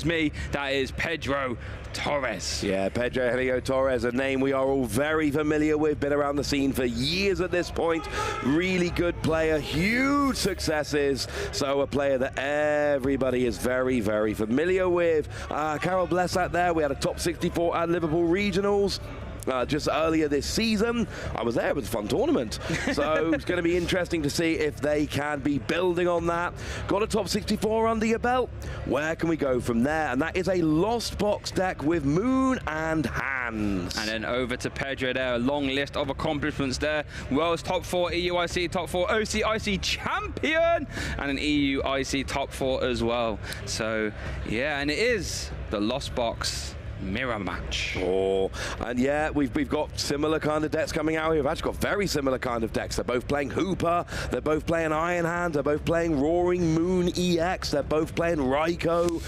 me. That is Pedro Torres. Yeah, Pedro Eugenio Torres, a name we are all very familiar with, been around the scene for years at this point. Really good player, huge successes, so a player that everybody is very, very familiar with. Karol, Blesak there, we had a top 64 at Liverpool Regionals. Just earlier this season. I was there, it was a fun tournament. So it's going to be interesting to see if they can be building on that. Got a top 64 under your belt. Where can we go from there? And that is a Lost Box deck with Moon and Hands. And then over to Pedro there, a long list of accomplishments there. World's top 4 EUIC, top 4 OCIC champion, and an EUIC top 4 as well. So yeah, and it is the Lost Box mirror match. Oh, and yeah, we've got similar kind of decks coming out here. We've actually got very similar kind of decks. They're both playing Hooper, they're both playing Iron Hand, they're both playing Roaring Moon EX, they're both playing Raikou.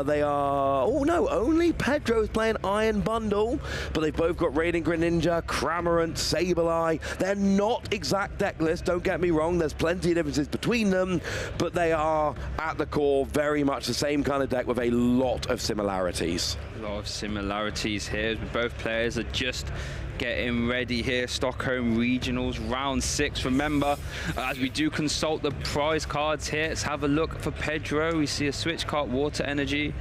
They are, oh no, only Pedro's playing Iron Bundle, but they've both got Radiant Greninja, Cramorant, Sableye. They're not exact deck lists, don't get me wrong, there's plenty of differences between them, but they are at the core very much the same kind of deck with a lot of similarities. A lot of similarities here. Both players are just getting ready here. Stockholm Regionals, round 6. Remember, as we do consult the prize cards here, let's have a look for Pedro. We see a switch card, Water Energy.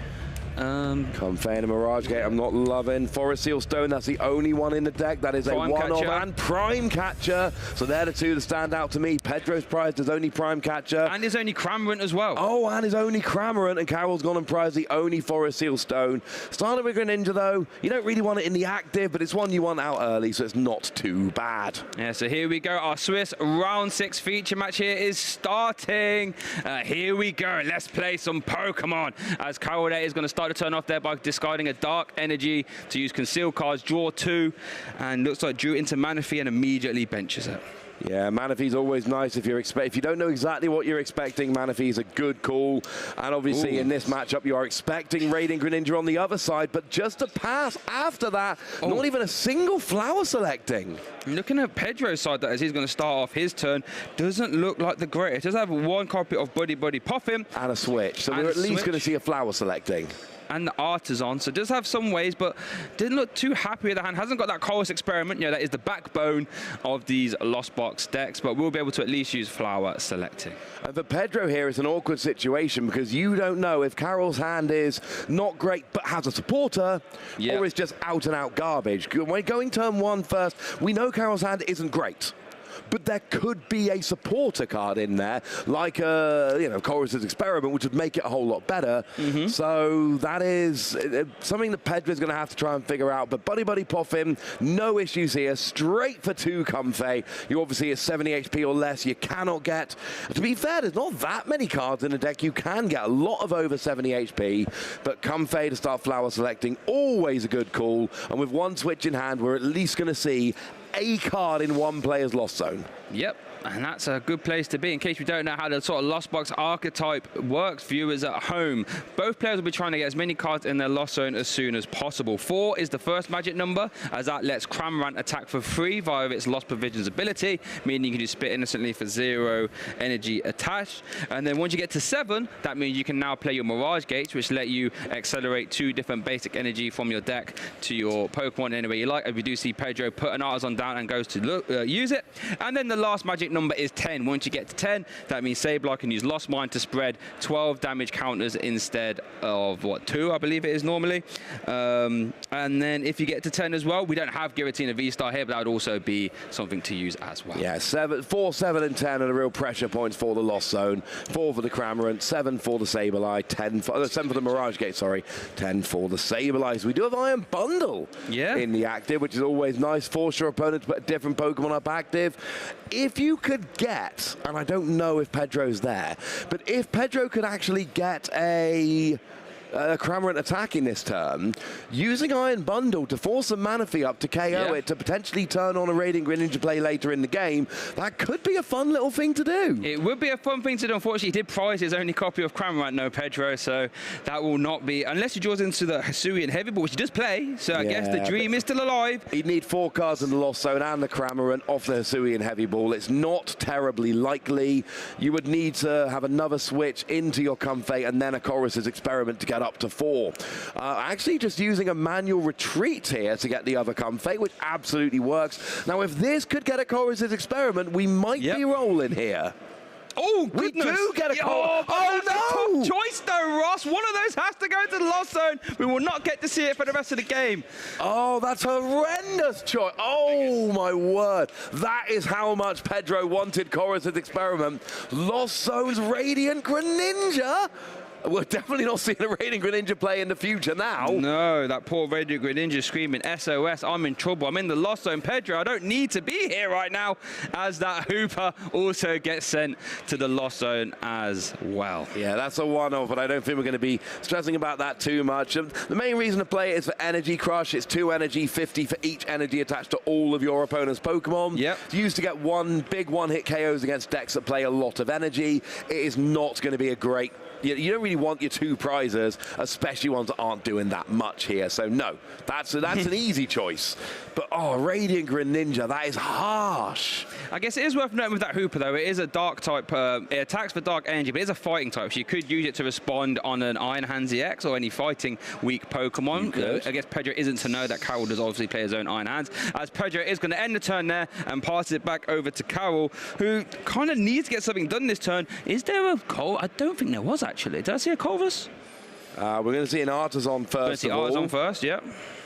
Comfey and a Mirage Gate, I'm not loving. Forest Seal Stone, that's the only one in the deck. That is a one-off, and Prime Catcher. So they're the two that stand out to me. Pedro's prized his only Prime Catcher. And his only Cramorant as well. Oh, and his only Cramorant. And Karol's gone and prized the only Forest Seal Stone. Starting with Greninja, though, you don't really want it in the active, but it's one you want out early, so it's not too bad. Yeah, so here we go. Our Swiss round 6 feature match here is starting. Here we go. Let's play some Pokemon. As Karol there is going to start to turn off there by discarding a Dark Energy to use concealed cards, draw 2, and looks like drew into Manaphy and immediately benches it. Yeah, Manaphy's always nice if you don't know exactly what you're expecting. Manaphy's a good call, and obviously in this matchup you are expecting Radiant Greninja on the other side, but just a pass after that, not even a single flower selecting. Looking at Pedro's side, that as he's going to start off his turn, doesn't look like the greatest. Does have one copy of Buddy Buddy Puffin and a switch, so we're at least going to see a flower selecting. And the Artisan, so does have some ways, but didn't look too happy with the hand. Hasn't got that Chorus Experiment, you know, that is the backbone of these Lost Box decks, but we'll be able to at least use flower selecting. And for Pedro here, it's an awkward situation because you don't know if Karol's hand is not great but has a supporter, or is just out and out garbage. When going turn 1 first, we know Karol's hand isn't great, but there could be a supporter card in there, like Chorus's Experiment, which would make it a whole lot better. So that is something that Pedro's going to have to try and figure out. But Buddy Buddy Puffin, no issues here. Straight for 2 Comfey. You obviously are 70 HP or less. You cannot get, to be fair, there's not that many cards in the deck. You can get a lot of over 70 HP, but Comfey to start flower selecting, always a good call. And with one switch in hand, we're at least going to see a card in one player's Lost Zone. Yep. And that's a good place to be. In case you don't know how the sort of Lost Box archetype works, viewers at home, both players will be trying to get as many cards in their Lost Zone as soon as possible. 4 is the first magic number, as that lets Cramorant attack for free via its Lost Provisions ability, meaning you can do Spit Innocently for 0 energy attached. And then once you get to 7, that means you can now play your Mirage Gates, which let you accelerate 2 different basic energy from your deck to your Pokemon any way you like. As we do see Pedro put an Artisan down and goes to use it. And then the last magic number is 10. Once you get to 10, that means Sableye can use Lost Mine to spread 12 damage counters instead of, what, 2, I believe it is normally. And then if you get to 10 as well, we don't have Giratina V-Star here, but that would also be something to use as well. Yeah, 4, 7, and 10 are the real pressure points for the Lost Zone. 4 for the Cramorant, 7 for the Sableye, 7 for the Mirage Gate, sorry, 10 for the Sableye. So we do have Iron Bundle in the active, which is always nice. Force your opponent to put a different Pokemon up active. If you could get, and I don't know if Pedro's there, but if Pedro could actually get a Cramorant attacking this turn, using Iron Bundle to force a Manaphy up to KO it, to potentially turn on a Radiant Greninja play later in the game, that could be a fun little thing to do. It would be a fun thing to do. Unfortunately, he did prize his only copy of Cramorant, no Pedro, so that will not be, unless he draws into the Hisuian Heavy Ball, which he does play, so I guess the dream is still alive. He'd need 4 cards in the Lost Zone and the Cramorant off the Hisuian Heavy Ball. It's not terribly likely. You would need to have another switch into your Comfey and then a Chorus's Experiment to get set up to 4. Actually just using a manual retreat here to get the other Comfey, which absolutely works. Now, if this could get a Torres' experiment, we might be rolling here. Oh, goodness. We do get a call. Oh, no. Tough choice, though, Ross. One of those has to go to the lost zone. We will not get to see it for the rest of the game. Oh, that's a horrendous choice. Oh, my word. That is how much Pedro wanted Torres' experiment. Lost zones, Radiant Greninja. We're definitely not seeing a Radiant Greninja play in the future now. No, that poor Radiant Greninja screaming, SOS, I'm in trouble. I'm in the lost zone. Pedro, I don't need to be here right now, as that Hooper also gets sent to the lost zone as well. Yeah, that's a one-off, but I don't think we're going to be stressing about that too much. The main reason to play it is for Energy Crush. It's 2 energy, 50 for each energy attached to all of your opponent's Pokemon. Yep. It's used to get big one-hit KOs against decks that play a lot of energy. It is not going to be a great... You don't really want your 2 prizes, especially ones that aren't doing that much here. So, no, that's an easy choice. But, oh, Radiant Greninja, that is harsh. I guess it is worth noting with that Hooper, though. It is a dark type. It attacks for dark energy, but it is a fighting type. So you could use it to respond on an Iron Hands EX or any fighting weak Pokemon. I guess Pedro isn't to know that Karol does obviously play his own Iron Hands. As Pedro is going to end the turn there and passes it back over to Karol, who kind of needs to get something done this turn. Is there a call? I don't think there was, actually. Did I see a Culvus? We're going to see an Artisan first of all. Artisan first, yeah.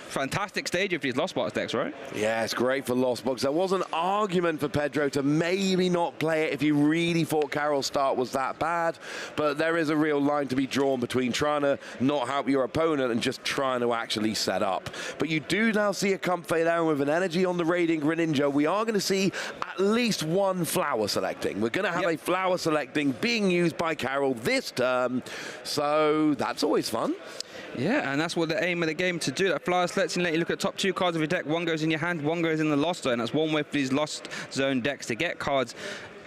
Fantastic stage of these Lost Box decks, right? Yeah, it's great for Lost Box. There was an argument for Pedro to maybe not play it if you really thought Karol's start was that bad, but there is a real line to be drawn between trying to not help your opponent and just trying to actually set up. But you do now see a Comfey down with an energy on the Radiant Greninja. We are going to see at least one flower selecting. We're going to have a flower selecting being used by Karol this turn, so that's always fun. Yeah, and that's what the aim of the game to do. That flower selecting, let you look at top 2 cards of your deck. One goes in your hand, one goes in the lost zone. That's one way for these lost zone decks to get cards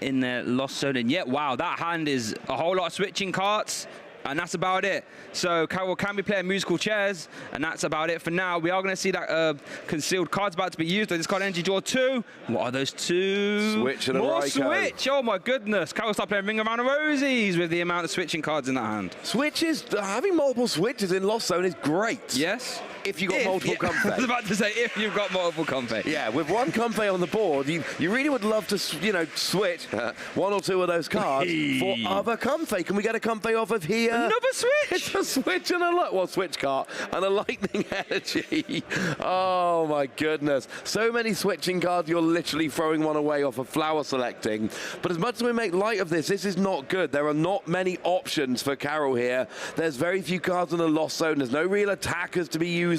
in their lost zone. And yet, wow, that hand is a whole lot of switching cards. And that's about it. So Karol can be playing musical chairs, and that's about it for now. We are going to see that concealed card's about to be used. This card energy draw 2. What are those 2? Switch and more a Raikou. switch. Oh my goodness. Karol start playing Ring Around the Rosies with the amount of switching cards in that hand. Switches, having multiple switches in Lost Zone is great. Yes. If you've got multiple Comfey. I was about to say, if you've got multiple Comfey. Yeah, with one Comfey on the board, you really would love to, switch 1 or 2 of those cards for other Comfey. Can we get a Comfey off of here? Another switch? It's a switch and a switch card and a lightning energy. Oh my goodness. So many switching cards, you're literally throwing one away off of flower selecting. But as much as we make light of this is not good. There are not many options for Karol here. There's very few cards in the Lost Zone. There's no real attackers to be using.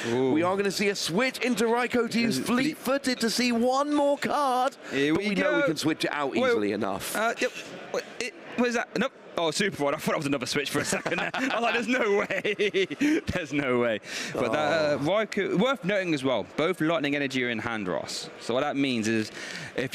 Ooh. We are going to see a switch into Raikou to use Fleet-Footed to see one more card. Here but we know we can switch it out easily enough. Yep. What is that? Nope. Oh, super rod. I thought it was another switch for a second there. I was like, there's no way. There's no way. But that Raikou, worth noting as well, both lightning energy are in hand, Ross. So what that means is if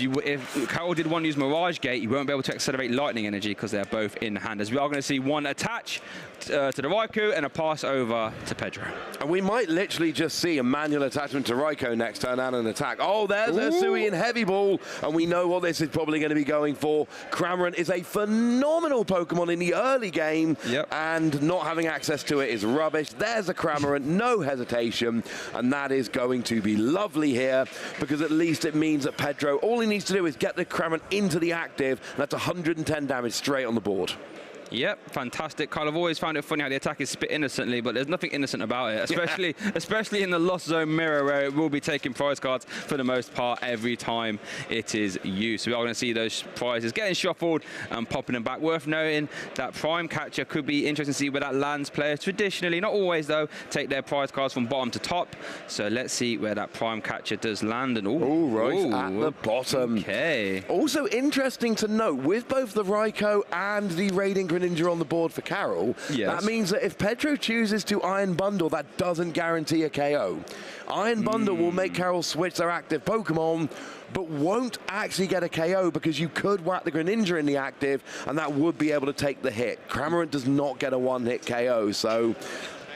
Karol did want to use Mirage Gate, you won't be able to accelerate lightning energy because they're both in hand. As we are going to see one attach to the Raikou and a pass over to Pedro. And we might literally just see a manual attachment to Raikou next turn and an attack. Oh, there's Sui in Heavy Ball, and we know what this is probably going to be going for. Cramorant is a phenomenal Pokemon in the early game, and not having access to it is rubbish. There's a Cramorant, no hesitation, and that is going to be lovely here, because at least it means that Pedro, all he needs to do is get the Cramorant into the active, and that's 110 damage straight on the board. Yep, fantastic. Karol, I've always found it funny how the attack is spit innocently, but there's nothing innocent about it, especially in the Lost Zone mirror, where it will be taking prize cards for the most part every time it is used. So we are going to see those prizes getting shuffled and popping them back. Worth noting that Prime Catcher could be interesting to see where that lands. Players traditionally, not always though, take their prize cards from bottom to top. So let's see where that Prime Catcher does land. And at the bottom. Okay. Also interesting to note, with both the Raikou and the Radiant Greninja on the board for Karol, that means that if Pedro chooses to Iron Bundle, that doesn't guarantee a KO. Iron Bundle will make Karol switch their active Pokemon, but won't actually get a KO because you could whack the Greninja in the active, and that would be able to take the hit. Cramorant does not get a one-hit KO, so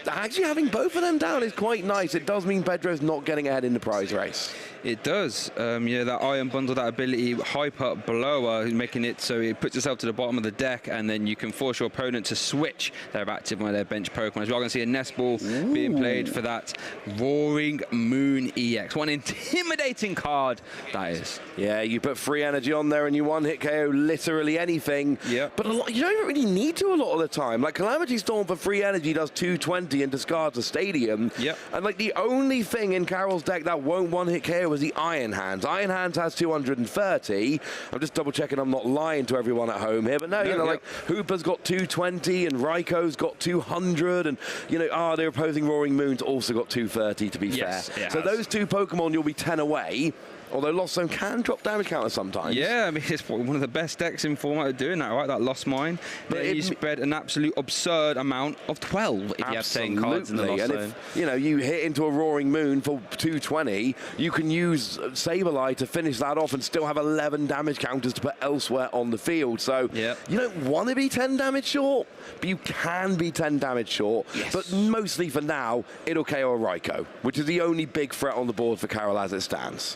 actually having both of them down is quite nice. It does mean Pedro's not getting ahead in the prize race. It does. Yeah, that iron bundle, that ability, hyper blower, making it so it puts itself to the bottom of the deck, and then you can force your opponent to switch their active one of their bench Pokemon. As well, going to see a nest ball being played for that Roaring Moon EX. What an intimidating card that is. Yeah, you put free energy on there and you one-hit KO literally anything. Yeah. But you don't really need to a lot of the time. Like, Calamity Storm for free energy does 220 and discards a stadium. Yep. And like, the only thing in Karol's deck that won't one-hit KO was the Iron Hands. Iron Hands has 230. I'm just double checking I'm not lying to everyone at home here, but no, you know, like Hooper's got 220 and Raikou got 200, and you know, the opposing Roaring Moon's also got 230 to be fair. So those two Pokemon, you'll be 10 away. Although Lost Zone can drop damage counter sometimes. Yeah, I mean, it's one of the best decks in format of doing that, right? That Lost Mine. But you spread an absolute absurd amount of 12 if you have 10 cards in the Lost Zone. If, you know, you hit into a Roaring Moon for 220, you can use Sableye to finish that off and still have 11 damage counters to put elsewhere on the field. So you don't want to be 10 damage short, but you can be 10 damage short. Yes. But mostly for now, it'll KO a Raikou, which is the only big threat on the board for Karol as it stands.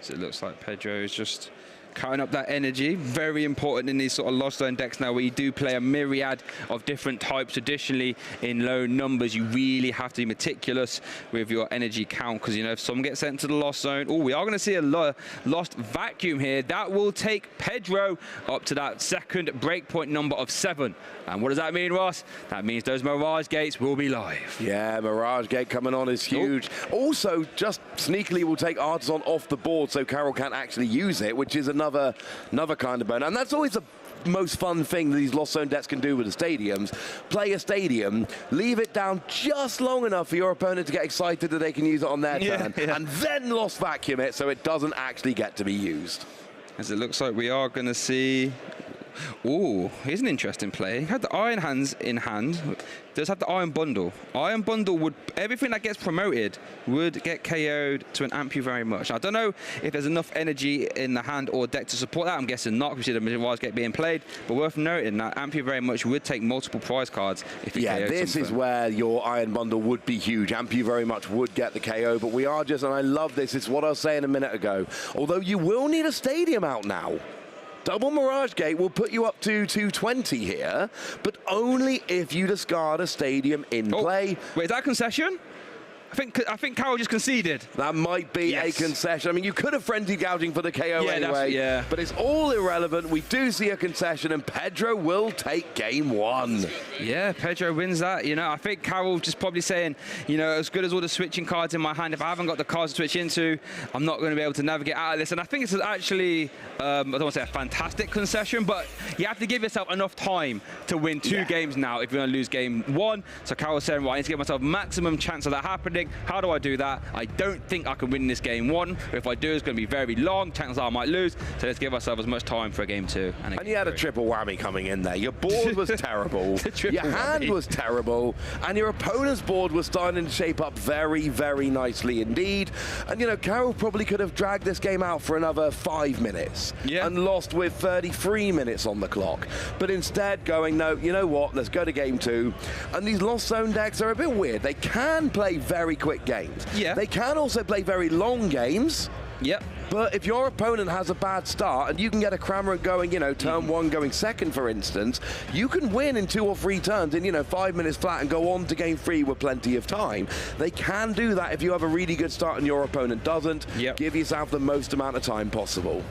So it looks like Pedro is just cutting up that energy. Very important in these sort of Lost Zone decks now, where you do play a myriad of different types. Traditionally, in low numbers, you really have to be meticulous with your energy count, because, you know, if some get sent to the Lost Zone, we are going to see a Lost Vacuum here. That will take Pedro up to that second breakpoint number of 7. And what does that mean, Ross? That means those Mirage Gates will be live. Yeah, Mirage Gate coming on is huge. Also, just sneakily will take Artisan off the board so Karol can't actually use it, which is another kind of bonus. And that's always the most fun thing that these Lost Zone decks can do with the stadiums. Play a stadium, leave it down just long enough for your opponent to get excited that they can use it on their turn, and then Lost Vacuum it so it doesn't actually get to be used. As it looks like we are going to see... here's an interesting play. He had the Iron Hands in hand. Does have the Iron Bundle. Iron Bundle would... Everything that gets promoted would get KO'd to an Amp You very much. Now, I don't know if there's enough energy in the hand or deck to support that. I'm guessing not, because we see the Mirage Gate being played. But worth noting that Amp You very much would take multiple prize cards if it KO'd this something. is where your Iron Bundle would be huge. Amp You very much would get the KO, but we are just... And I love this. It's what I was saying a minute ago. Although you will need a stadium out now. Double Mirage Gate will put you up to 220 here, but only if you discard a stadium in play. Wait, is that a concession? I think Karol just conceded. That might be a concession. I mean, you could have frenzy gouging for the KO anyway, but it's all irrelevant. We do see a concession, and Pedro will take game 1. Yeah, Pedro wins that. You know, I think Karol just probably saying, you know, as good as all the switching cards in my hand, if I haven't got the cards to switch into, I'm not going to be able to navigate out of this. And I think this is actually, I don't want to say a fantastic concession, but you have to give yourself enough time to win 2 games now if you're going to lose game 1. So Karol's saying, well, I need to give myself maximum chance of that happening. How do I do that? I don't think I can win this game 1. If I do, it's going to be very long. Chances are I might lose. So let's give ourselves as much time for a game 2. And you had a triple whammy coming in there. Your board was terrible. Your hand was terrible. And your opponent's board was starting to shape up very, very nicely indeed. And, you know, Karol probably could have dragged this game out for another 5 minutes and lost with 33 minutes on the clock. But instead going, no, you know what? Let's go to game 2. And these Lost Zone decks are a bit weird. They can play very quick games. They can also play very long games. But if your opponent has a bad start and you can get a Cramorant going, you know, turn 1 going second, for instance, you can win in 2 or 3 turns in, you know, 5 minutes flat and go on to game 3 with plenty of time. They can do that if you have a really good start and your opponent doesn't. Give yourself the most amount of time possible.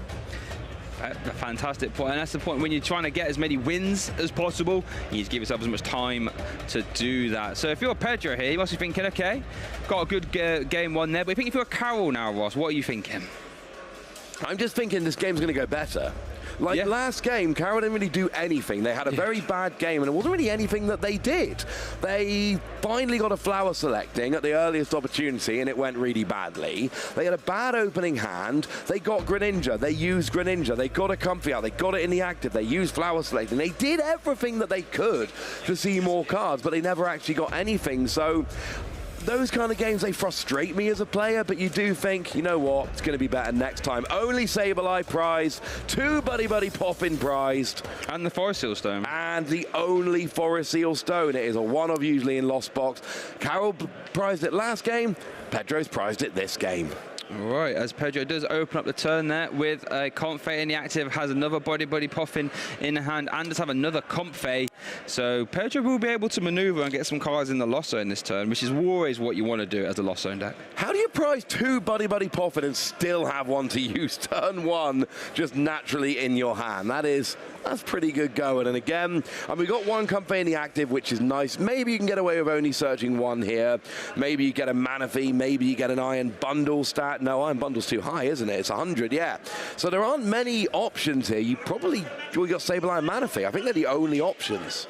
A fantastic point, and that's the point when you're trying to get as many wins as possible. You need to give yourself as much time to do that. So if you're Pedro here, you must be thinking, okay, got a good game 1 there. But if you're Karol now, Ross, what are you thinking? I'm just thinking this game's going to go better. Like last game, Karol didn't really do anything. They had a very bad game, and it wasn't really anything that they did. They finally got a flower selecting at the earliest opportunity, and it went really badly. They had a bad opening hand. They got Greninja. They used Greninja. They got a Comfy out. They got it in the active. They used flower selecting. They did everything that they could to see more cards, but they never actually got anything. So those kind of games, they frustrate me as a player, but you do think, you know what, it's going to be better next time. Only Sableye prized, 2 Buddy Buddy Poppin prized. And the Forest Seal Stone. And the only Forest Seal Stone. It is a one-of usually in Lost Box. Karol prized it last game. Pedro's prized it this game. Right, as Pedro does open up the turn there with a Comfey in the active, has another Buddy Buddy Poffin in the hand, and does have another Comfey. So Pedro will be able to maneuver and get some cards in the Lost Zone this turn, which is always what you want to do as a Lost Zone deck. How do you prize 2 Buddy Buddy Poffin and still have one to use turn 1 just naturally in your hand? That's pretty good going. And again, we got 1 Comfey in the active, which is nice. Maybe you can get away with only searching 1 here. Maybe you get a Manaphy. Maybe you get an Iron Bundle stat. No, Iron Bundle's too high, isn't it? It's 100, yeah. So there aren't many options here. You got Sableye and Manaphy. I think they're the only options.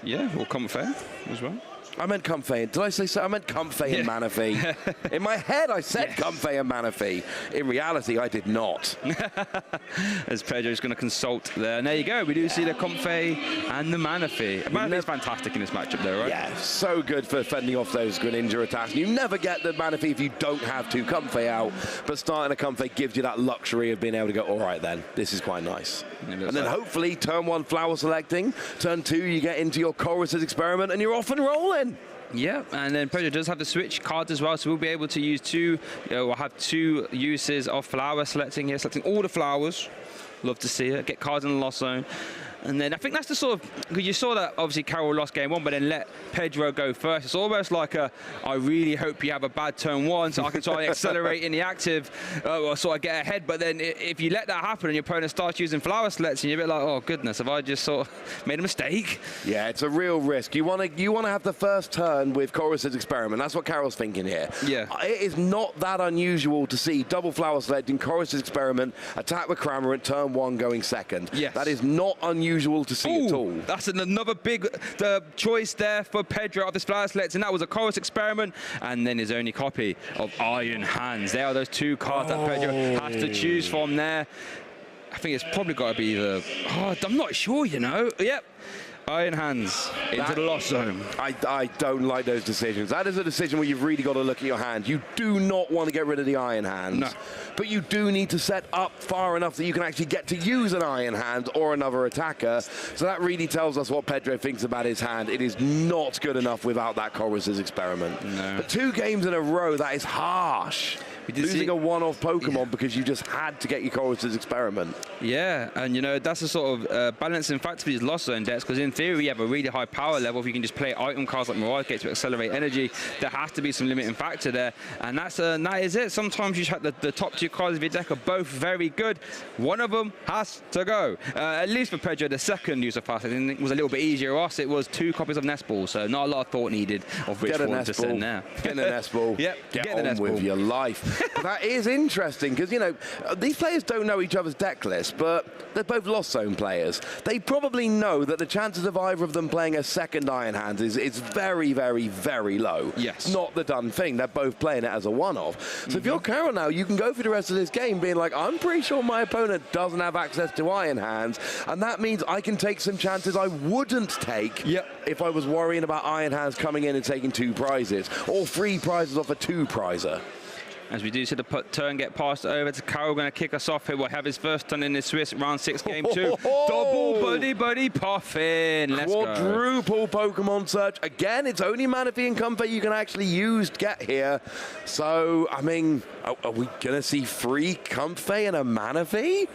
Yeah, or Comfey as well. I meant Comfey. Did I say so? I meant Comfey and Manaphy. In my head, I said Comfey and Manaphy. In reality, I did not. As Pedro's going to consult there. And there you go. We do see the Comfey and the Manaphy. Manaphy's fantastic in this matchup there, right? Yeah, so good for fending off those Greninja attacks. You never get the Manaphy if you don't have 2 Comfey out, but starting a Comfey gives you that luxury of being able to go, all right then, this is quite nice. And then hopefully turn 1 flower selecting, turn 2 you get into your Chorus's experiment and you're off and rolling. Yeah, and then Pedro does have the switch cards as well, so we'll be able to use 2, we'll have 2 uses of flower selecting here, selecting all the flowers. Love to see it. Get cards in the Lost Zone. And then I think that's the sort of, because you saw that obviously Karol lost game 1, but then let Pedro go first. It's almost like I really hope you have a bad turn 1 so I can try and accelerate in the active or sort of get ahead. But then if you let that happen and your opponent starts using flower sleds, and you're a bit like, oh goodness, have I just sort of made a mistake? Yeah, it's a real risk. You want to have the first turn with Chorus's experiment. That's what Karol's thinking here. Yeah. It is not that unusual to see double flower selecting Chorus's experiment, attack with Cramorant, turn 1 going second. Yes. That is not unusual to see at all. That's another big choice there for Pedro of this flower select, and that was a Chorus experiment, and then his only copy of Iron Hands. There are those 2 cards that Pedro has to choose from there. I think it's probably got to be I'm not sure, you know. Yep. Iron Hands into the Lost Zone. I don't like those decisions. That is a decision where you've really got to look at your hand. You do not want to get rid of the Iron Hands. No. But you do need to set up far enough that you can actually get to use an Iron Hand or another attacker. So that really tells us what Pedro thinks about his hand. It is not good enough without that Chorus's experiment. No. But 2 games in a row, that is harsh. Losing a one-off Pokemon because you just had to get your Chorus's experiment. Yeah, and you know, that's a sort of balancing factor for these Lost Zone decks, because in theory you have a really high power level. If you can just play item cards like Mirage Gate to accelerate energy, there has to be some limiting factor there, and that is it. Sometimes you just have the top 2 cards of your deck are both very good. One of them has to go. At least for Pedro, the second use of fast, I think it was a little bit easier. Us, it was 2 copies of Nest Ball, so not a lot of thought needed of which one to send now. Get a Nest Ball. Yep, get on with your life. That is interesting, because, you know, these players don't know each other's deck lists, but they're both Lost Zone players. They probably know that the chances of either of them playing a second Iron Hands is very, very, very low. Yes. It's not the done thing. They're both playing it as a one-off. So if you're Karol now, you can go for the rest of this game being like, I'm pretty sure my opponent doesn't have access to Iron Hands, and that means I can take some chances I wouldn't take if I was worrying about Iron Hands coming in and taking 2 prizes, or 3 prizes off a 2-prizer. As we do see the turn get passed over to Karol, going to kick us off here. We'll have his first turn in the Swiss round 6 game 2. Double Buddy Buddy Poffin. Let's go. Quadruple Pokemon search. Again, it's only Manaphy and Comfey you can actually use to get here. So, I mean, are we going to see 3 Comfey and a Manaphy?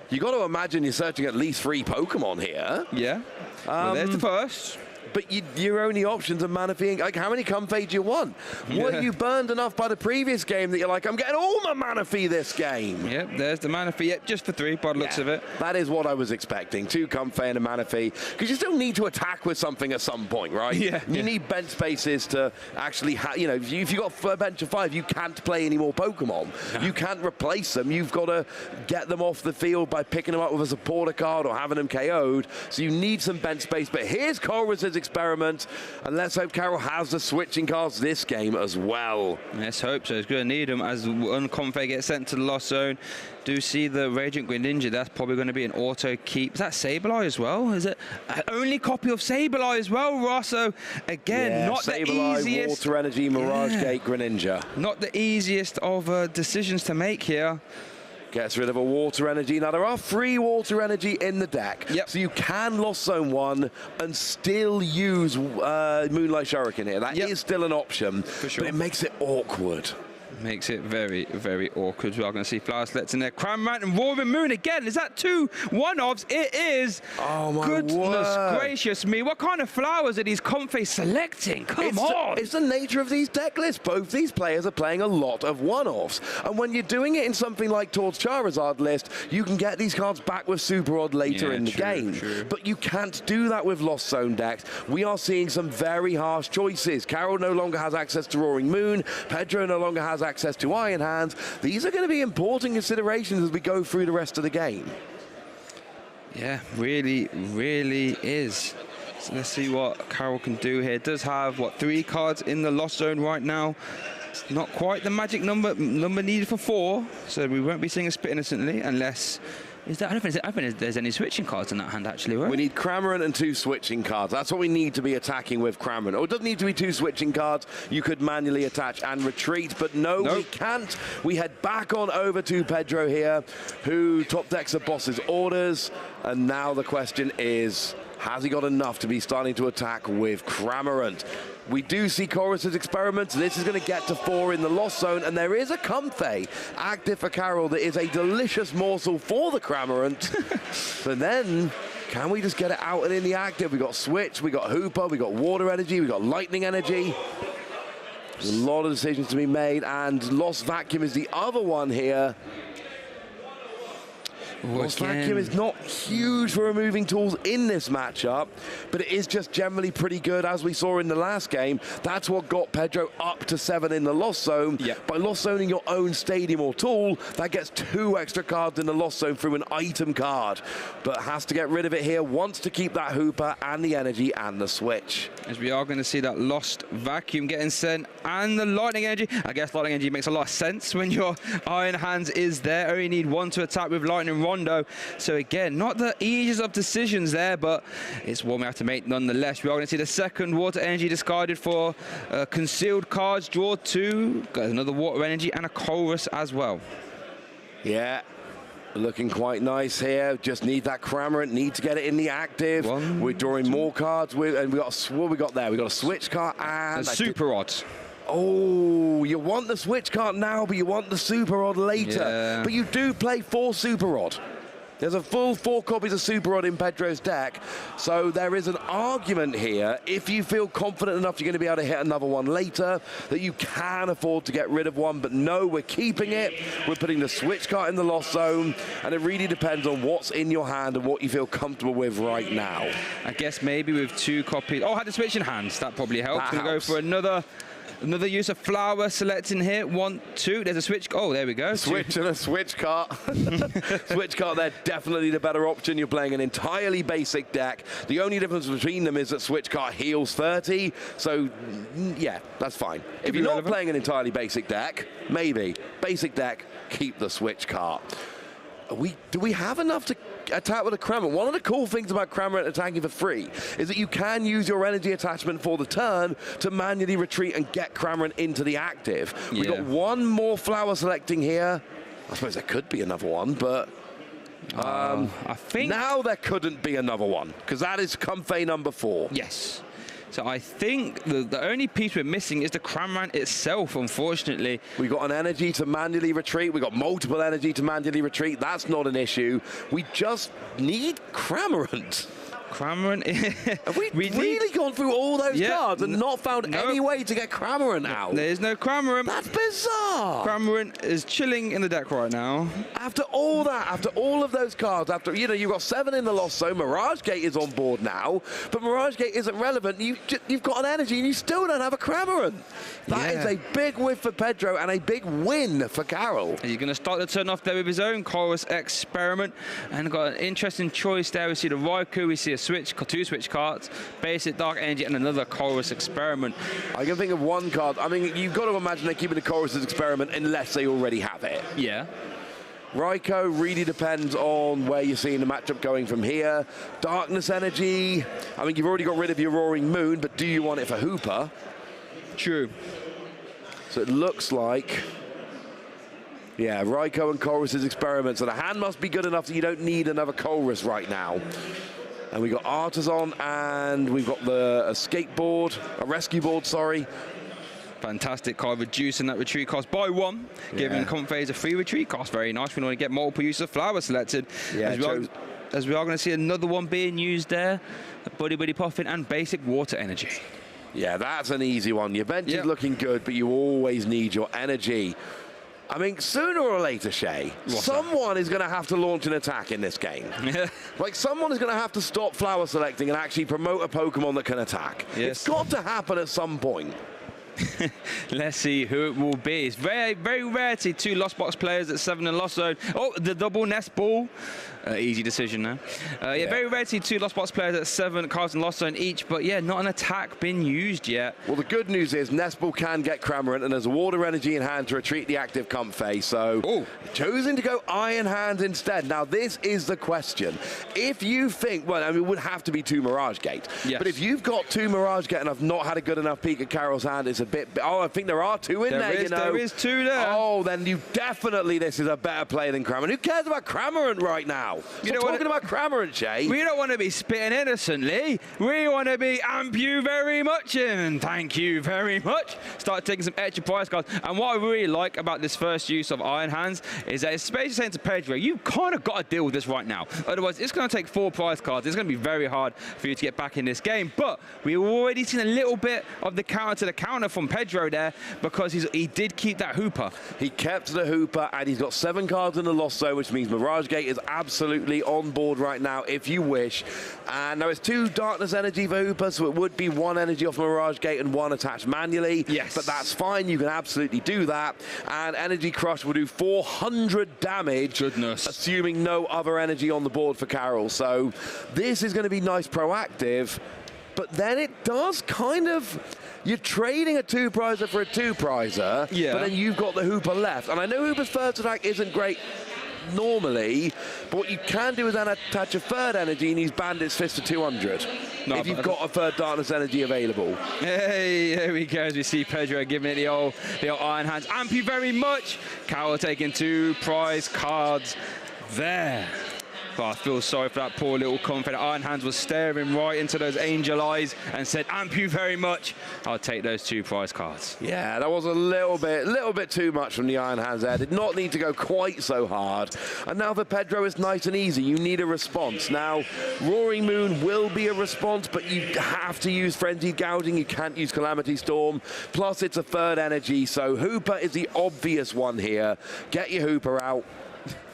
You got to imagine you're searching at least 3 Pokemon here. Yeah. Well, there's the first. But your only options are Manaphy. Like, how many Comfey do you want? Were you burned enough by the previous game that you're like, I'm getting all my Manaphy this game? Yep, there's the Manaphy. Yep, just for 3 by the looks of it. That is what I was expecting. 2 Comfey and a Manaphy. Because you still need to attack with something at some point, right? Yeah. You need bench spaces to actually, you know, if you've got a bench of 5, you can't play any more Pokemon. No. You can't replace them. You've got to get them off the field by picking them up with a supporter card or having them KO'd. So you need some bench space. But here's Chorus's experiment. And let's hope Karol has the switching cards this game as well. Let's hope so. He's going to need them as Unconfig gets sent to the lost zone. Do see the Radiant Greninja. That's probably going to be an auto keep. Is that Sableye as well? Is it only copy of Sableye as well, Rosso? Again, not the easiest. Water Energy, Mirage Gate, Greninja. Not the easiest of decisions to make here. Gets rid of a Water Energy. Now, there are 3 Water Energy in the deck, so you can Lost Zone 1 and still use Moonlight Shuriken here. That is still an option, for sure. But it makes it awkward. Makes it very, very awkward. We are going to see Flower Selects in there. Cramorant and Roaring Moon again. Is that 2 one-offs? It is. Oh, my goodness gracious me. What kind of flowers are these Comfey selecting? Come on. It's the nature of these deck lists. Both these players are playing a lot of one-offs. And when you're doing it in something like Tor's Charizard list, you can get these cards back with Super Odd later in the game. But you can't do that with Lost Zone decks. We are seeing some very harsh choices. Karol no longer has access to Roaring Moon. Pedro no longer has access to Iron Hands. These are going to be important considerations as we go through the rest of the game. Yeah, really, really is. So let's see what Karol can do here. Does have, what, 3 cards in the Lost Zone right now. It's not quite the magic number needed for 4, so we won't be seeing a Spit Innocently unless... I don't think there's any switching cards in that hand, actually, right? We need Cramorant and 2 switching cards. That's what we need to be attacking with Cramorant. Or it doesn't need to be 2 switching cards. You could manually attach and retreat, but no, we can't. We head back on over to Pedro here, who top decks a boss's orders. And now the question is, has he got enough to be starting to attack with Cramorant? We do see Chorus's experiments. This is going to get to 4 in the Lost Zone, and there is a Comfey active for Karol that is a delicious morsel for the Cramorant. But then, can we just get it out and in the active? We got Switch, we got Hooper, we got Water Energy, we got Lightning Energy. There's a lot of decisions to be made, and Lost Vacuum is the other one here. Lost Vacuum is not huge for removing tools in this matchup, but it is just generally pretty good, as we saw in the last game. That's what got Pedro up to 7 in the Lost Zone. By Lost Zoning your own stadium or tool, that gets 2 extra cards in the Lost Zone through an item card, but has to get rid of it here, wants to keep that Hooper and the Energy and the Switch. As we are going to see that Lost Vacuum getting sent, and the Lightning Energy. I guess Lightning Energy makes a lot of sense when your Iron Hands is there. Only need 1 to attack with Lightning Rondo. So again, not the easiest of decisions there, but it's one we have to make nonetheless. We are going to see the second Water Energy discarded for concealed cards. Draw 2. Got another Water Energy and a Chorus as well. Yeah. Looking quite nice here. Just need that Cramorant. Need to get it in the active. We're drawing more cards. And we got what we got there. We got a Switch card and a Super Odd. Oh, you want the Switch card now, but you want the Super Odd later. But you do play 4 Super Odd. There's a full 4 copies of Super Odd in Pedro's deck, so there is an argument here, if you feel confident enough you're going to be able to hit another one later, that you can afford to get rid of one, but no, we're keeping it. We're putting the Switch card in the Lost Zone, and it really depends on what's in your hand and what you feel comfortable with right now. I guess maybe with 2 copies. Oh, I had the Switch in hands. That probably helps. Going to go for another use of Flower selecting here. 1, 2. There's a Switch. Oh, there we go. Switch and a Switch cart. Switch cart there, definitely the better option. You're playing an entirely basic deck. The only difference between them is that Switch cart heals 30. So, yeah, that's fine. If you're not playing an entirely basic deck, maybe. Basic deck, keep the Switch cart. Do we have enough to attack with a Cramorant? One of the cool things about Cramorant attacking for free is that you can use your energy attachment for the turn to manually retreat and get Cramorant into the active. We've got 1 more Flower selecting here. I suppose there could be another one, but I think now there couldn't be another one, because that is Comfey number 4. Yes. So I think the only piece we're missing is the Cramorant itself, unfortunately. We got an energy to manually retreat. We got multiple energy to manually retreat. That's not an issue. We just need Cramorant. Cramorant. Have we really gone through all those cards and not found any way to get Cramorant out? There's no Cramorant. That's bizarre. Cramorant is chilling in the deck right now. After all that, after all of those cards, after, you know, you've got 7 in the Lost Zone, Mirage Gate is on board now, but Mirage Gate isn't relevant. You've got an energy and you still don't have a Cramorant. That is a big whiff for Pedro and a big win for Karol. He's going to start the turn off there with his own Chorus experiment, and got an interesting choice there. We see the Raikou, we see a switch, 2 switch cards, basic Dark Energy, and another Chorus Experiment. I can think of one card. I mean, you've got to imagine they're keeping the Chorus Experiment unless they already have it. Yeah. Raikou really depends on where you're seeing the matchup going from here. Darkness Energy, I mean, you've already got rid of your Roaring Moon, but do you want it for Hooper? True. So it looks like, yeah, Raikou and Chorus's Experiment. So the hand must be good enough that you don't need another Chorus right now. And we've got Artisan, and we've got a skateboard, a rescue board, sorry. Fantastic card, reducing that retreat cost by 1, giving Comfey a free retreat cost. Very nice. We want to get multiple uses of flower selected. Yeah, as we are going to see another one being used there. Buddy Buddy Puffin and basic Water Energy. Yeah, that's an easy one. Your bench is looking good, but you always need your energy. I mean, sooner or later, Shay, someone is going to have to launch an attack in this game. Like, someone is going to have to stop flower selecting and actually promote a Pokemon that can attack. Yes. It's got to happen at some point. Let's see who it will be. It's very, very rare to see 2 Lost Box players at 7 in Lost Zone. Oh, the double nest ball. Easy decision there. Very rare to see 2 Lost Box players at 7 cards in Lost Zone each, but yeah, not an attack been used yet. Well, the good news is Nest Ball can get Cramorant, and there's a Water Energy in hand to retreat the active Comfey, so choosing to go Iron Hand instead. Now, this is the question. If you think, well, I mean, it would have to be 2 Mirage Gate, but if you've got 2 Mirage Gate and I've not had a good enough peek at Karol's hand, it's a bit, I think there are 2 in there, you know. There is 2 there. Oh, then you definitely, this is a better play than Cramorant. Who cares about Cramorant right now? You know, talking about Cramorant, Shay. We don't want to be spitting innocently. We want to be amp you very much and thank you very much. Start taking some extra prize cards. And what I really like about this first use of Iron Hands is that it's basically saying to Pedro, you kind of got to deal with this right now. Otherwise, it's going to take 4 prize cards. It's going to be very hard for you to get back in this game. But we've already seen a little bit of the counter to the counter from Pedro there because he did keep that Hooper. He kept the Hooper, and he's got 7 cards in the Lost Zone, which means Mirage Gate is absolutely on board right now if you wish. And now it's 2 Darkness Energy for Hooper, so it would be 1 energy off Mirage Gate and 1 attached manually. Yes. But that's fine, you can absolutely do that. And Energy Crush will do 400 damage. Goodness. Assuming no other energy on the board for Karol. So this is going to be nice proactive, but then it does kind of... You're trading a 2-prizer for a 2-prizer, but then you've got the Hooper left. And I know Hooper's first attack isn't great normally, but what you can do is then attach a 3rd energy and use Bandit's Fist to 200 if you've got a 3rd Darkness Energy available. Hey, there we go, as we see Pedro giving it the old Iron Hands. Amp you very much. Karol taking 2 prize cards there. But I feel sorry for that poor little Comfey. Iron Hands was staring right into those angel eyes and said, amp you very much. I'll take those 2 prize cards. Yeah, that was a little bit too much from the Iron Hands there. Did not need to go quite so hard. And now for Pedro, it's nice and easy. You need a response. Now, Roaring Moon will be a response, but you have to use Frenzied Gouging. You can't use Calamity Storm. Plus, it's a 3rd energy, so Hooper is the obvious one here. Get your Hooper out.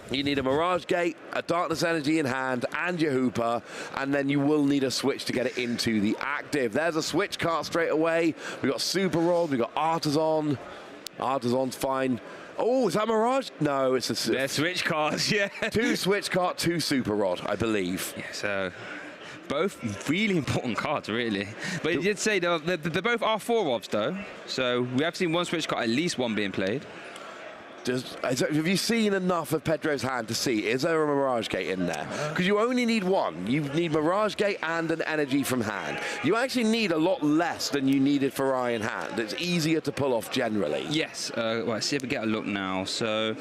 You need a Mirage Gate, a Darkness Energy in hand, and your Hooper, and then you will need a switch to get it into the active. There's a switch card straight away. We've got Super Rod, we've got Artisan. Artisan's fine. Oh, is that Mirage? No, it's a... They're switch cards, yeah. 2 switch card, 2 Super Rod, I believe. Yeah, so... both really important cards, really. But you did say they both are 4-Robs, though. So we have seen 1 switch card, at least 1 being played. Have you seen enough of Pedro's hand to see, is there a Mirage Gate in there? Because you only need 1. You need Mirage Gate and an energy from hand. You actually need a lot less than you needed for Iron Hand. It's easier to pull off generally. Yes. Well, let's see if we get a look now. So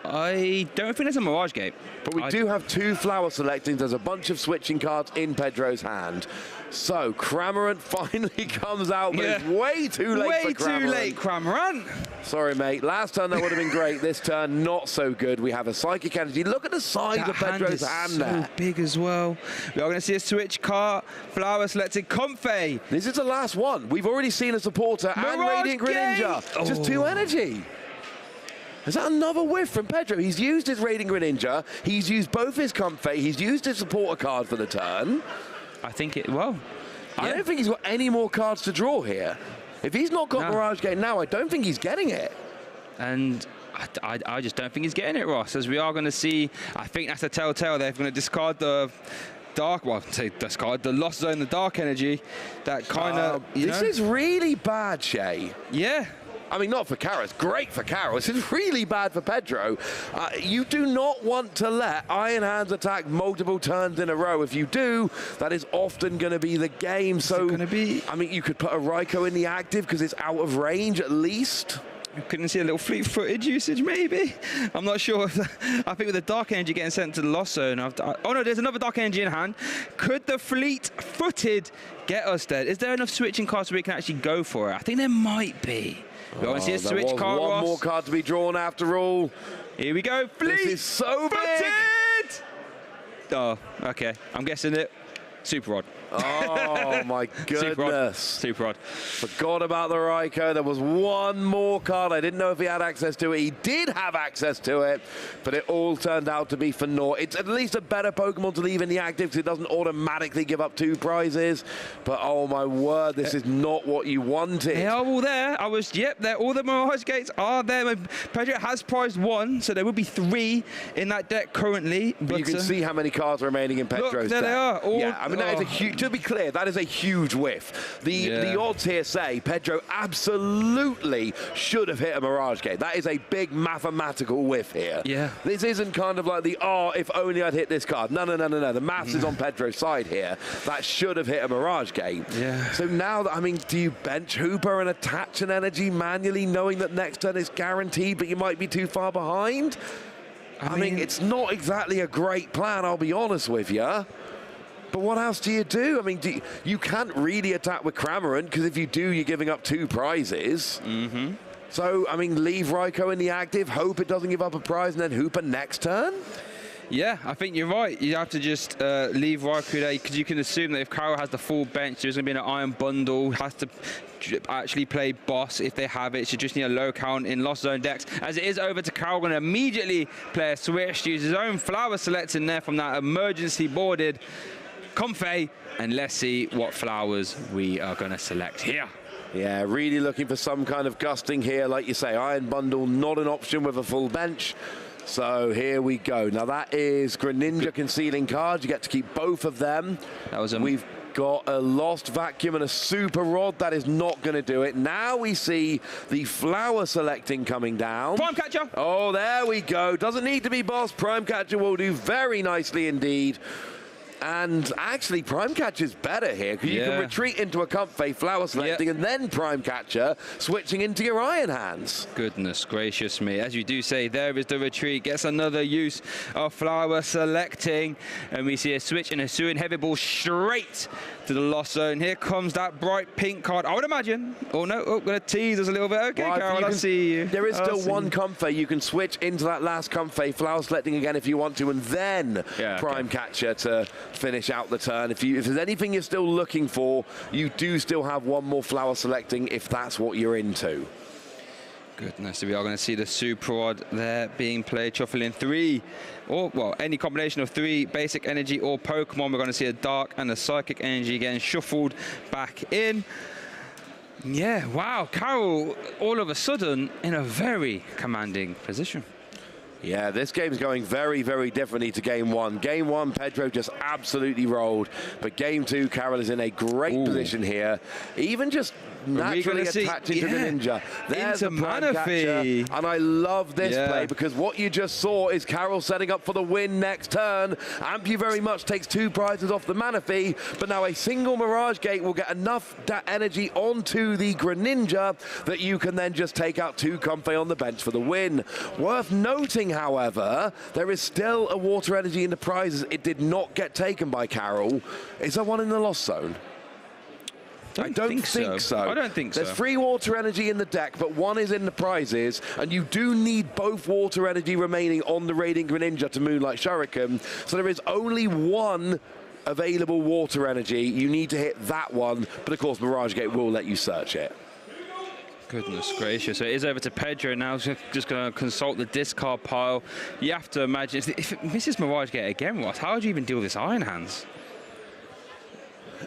I don't think there's a Mirage Gate. But we do have 2 flower selecting. There's a bunch of switching cards in Pedro's hand. So Cramorant finally comes out, but it's way too late for Cramorant. Way too late, Cramorant. Sorry, mate. Last turn, that would have been great. This turn, not so good. We have a Psychic Energy. Look at the size of Pedro's hand there. So big as well. We are going to see a switch card. Flower selected. Comfey. This is the last one. We've already seen a supporter and Radiant Greninja. Just 2 energy. Is that another whiff from Pedro? He's used his Radiant Greninja. He's used both his Comfey. He's used his supporter card for the turn. I think it, well... I don't think he's got any more cards to draw here. If he's not got Mirage Gate now, I don't think he's getting it. And I just don't think he's getting it, Ross. As we are going to see, I think that's a telltale. They're going to discard the dark, well, say discard the Lost Zone, the Dark Energy. That kind of, This is really bad, Shay. Yeah. I mean, not for Karol. It's great for Karol. This is really bad for Pedro. You do not want to let Iron Hands attack multiple turns in a row. If you do, that is often going to be the game. So, going to be? I mean, you could put a Raikou in the active because it's out of range at least. You couldn't see a little fleet-footed usage, maybe. I'm not sure. I think with the Dark Energy getting sent to the Lost Zone. Oh no, there's another Dark Energy in hand. Could the fleet-footed get us there? Is there enough switching cards so we can actually go for it? I think there might be. We want to see a switch card. One more card to be drawn after all. Here we go. Fleet. This is so big. Oh, okay. I'm guessing it. Super Rod. Oh my goodness. Super Rod. Forgot about the Raikou. There was one more card. I didn't know if he had access to it. He did have access to it, but it all turned out to be for naught. It's at least a better Pokemon to leave in the active because it doesn't automatically give up 2 prizes. But oh my word, this is not what you wanted. They are all there. They're all the Mirage Gates are there. Pedro has prized 1, so there will be 3 in that deck currently. But you can see how many cards are remaining in Pedro's look, there deck. They are. All, yeah, I mean, that is a huge, to be clear, that is a huge whiff. The odds here say Pedro absolutely should have hit a Mirage Gate. That is a big mathematical whiff here. Yeah. This isn't kind of like the, if only I'd hit this card. No. The maths is on Pedro's side here. That should have hit a Mirage Gate. Yeah. So now, I mean, do you bench Hooper and attach an energy manually knowing that next turn is guaranteed, but you might be too far behind? I mean, it's not exactly a great plan, I'll be honest with you. But what else do you do? I mean, you can't really attack with Cramorant because if you do, you're giving up 2 prizes. Mm-hmm. So, I mean, leave Raikou in the active, hope it doesn't give up a prize, and then Hooper next turn? Yeah, I think you're right. You have to just leave Raikou there because you can assume that if Karol has the full bench, there's going to be an Iron Bundle, has to actually play Boss if they have it. Should just need a low count in Lost Zone decks. As it is over to Karol, going to immediately play a switch, use his own flower select in there from that emergency boarded Comfey, and let's see what flowers we are going to select here. Yeah, really looking for some kind of gusting here. Like you say, Iron Bundle, not an option with a full bench. So here we go. Now that is Greninja concealing cards. You get to keep both of them. That was We've got a Lost Vacuum and a Super Rod. That is not going to do it. Now we see the flower selecting coming down. Prime Catcher. Oh, there we go. Doesn't need to be Boss. Prime Catcher will do very nicely indeed. And actually, Prime Catcher's better here because you can retreat into a Comfey, flower selecting, and then Prime Catcher switching into your Iron Hands. Goodness gracious me. As you do say, there is the retreat. Gets another use of flower selecting. And we see a switch and a Suin Heavy Ball straight to the Lost Zone. Here comes that bright pink card. I would imagine. Oh, no. Oh, going to tease us a little bit. Okay, well, Karol, I see you. There is still one Comfey. You can switch into that last Comfey, flower selecting again if you want to, and then Prime Catcher to finish out the turn. If there's anything you're still looking for, you do still have one more flower selecting if that's what you're into. Goodness, we are going to see the Super Rod there being played, shuffling 3, or well, any combination of 3 basic energy or Pokemon. We're going to see a Dark and a Psychic Energy again shuffled back in. Yeah, wow, Karol all of a sudden in a very commanding position. Yeah, this game's going very, very differently to Game 1. Game 1, Pedro just absolutely rolled. But Game 2, Karol is in a great position here. Even just naturally attached into Greninja. There's a Prime Catcher. And I love this play because what you just saw is Karol setting up for the win next turn. Ampu very much takes 2 prizes off the Manaphy, but now a single Mirage Gate will get enough energy onto the Greninja that you can then just take out 2 Comfey on the bench for the win. Worth noting, however, there is still a Water Energy in the prizes. It did not get taken by Karol. Is there one in the Lost Zone? I don't think so. I don't think so. There's 3 Water Energy in the deck, but 1 is in the prizes, and you do need both Water Energy remaining on the Raiding Greninja to Moonlight Shuriken. So there is only 1 available Water Energy. You need to hit that one, but of course Mirage Gate will let you search it. Goodness gracious. So it is over to Pedro now. Just going to consult the discard pile. You have to imagine, if it misses Mirage Gate again, Ross, how would you even deal with this Iron Hands?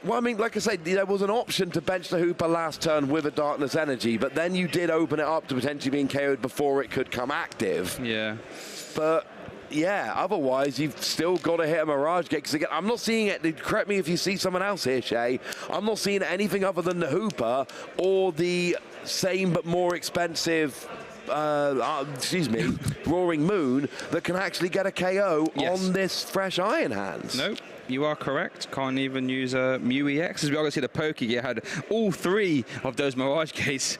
Well, I mean, like I said, there was an option to bench the Hooper last turn with a Darkness Energy, but then you did open it up to potentially being KO'd before it could come active. Yeah. But Yeah, otherwise you've still got to hit a Mirage Gate. Because again, I'm not seeing it. Correct me if you see someone else here, Shay. I'm not seeing anything other than the Hooper or the same but more expensive, Roaring Moon that can actually get a KO on this fresh Iron Hands. Nope. You are correct. Can't even use a Mew EX. As we obviously the Pokegear had all 3 of those Mirage Gates